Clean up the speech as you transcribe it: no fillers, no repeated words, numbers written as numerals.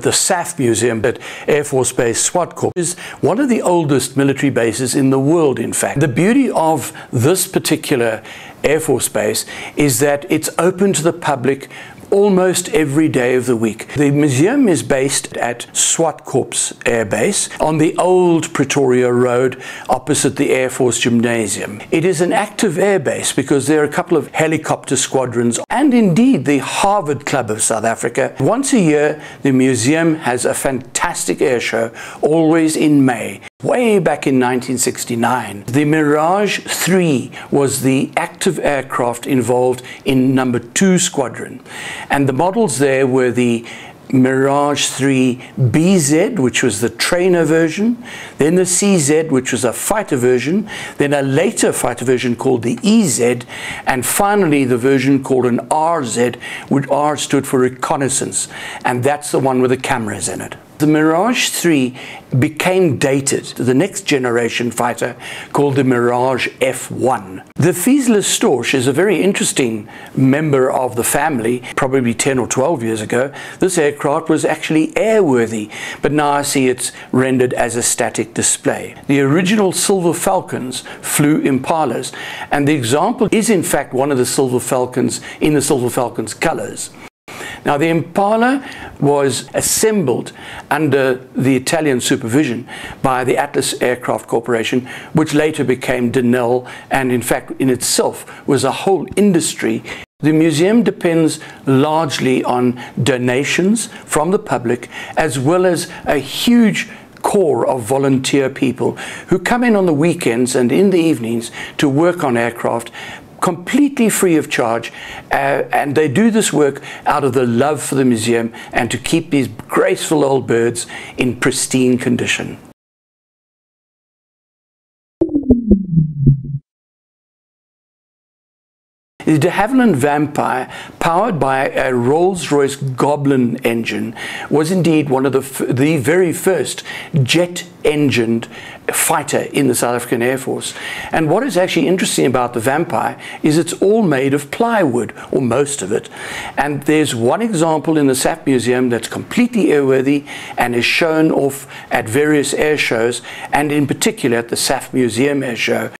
The Saaf Museum at Air Force Base Swartkop is one of the oldest military bases in the world, in fact. The beauty of this particular Air Force Base is that it's open to the public almost every day of the week. The museum is based at Swartkop's Air Base on the old Pretoria Road opposite the Air Force Gymnasium. It is an active air base because there are a couple of helicopter squadrons and indeed the Harvard Club of South Africa. Once a year, the museum has a fantastic air show, always in May. Way back in 1969, the Mirage 3 was the active aircraft involved in number 2 squadron. And the models there were the Mirage 3 BZ, which was the trainer version, then the CZ, which was a fighter version, then a later fighter version called the EZ, and finally the version called an RZ, which R stood for reconnaissance, and that's the one with the cameras in it. The Mirage 3 became dated to the next generation fighter called the Mirage F1. The Fieseler Storch is a very interesting member of the family. Probably 10 or 12 years ago, this aircraft was actually airworthy, but now I see it's rendered as a static display. The original Silver Falcons flew Impalas, and the example is in fact one of the Silver Falcons in the Silver Falcons colors. Now, the Impala was assembled under the Italian supervision by the Atlas Aircraft Corporation, which later became Denel, and in fact in itself was a whole industry. The museum depends largely on donations from the public, as well as a huge core of volunteer people who come in on the weekends and in the evenings to work on aircraft, completely free of charge, and they do this work out of the love for the museum and to keep these graceful old birds in pristine condition. The de Havilland Vampire, powered by a Rolls-Royce Goblin engine, was indeed one of the very first jet-engined fighter in the South African Air Force. And what is actually interesting about the Vampire is it's all made of plywood, or most of it. And there's one example in the Saaf Museum that's completely airworthy and is shown off at various air shows, and in particular at the Saaf Museum Air Show.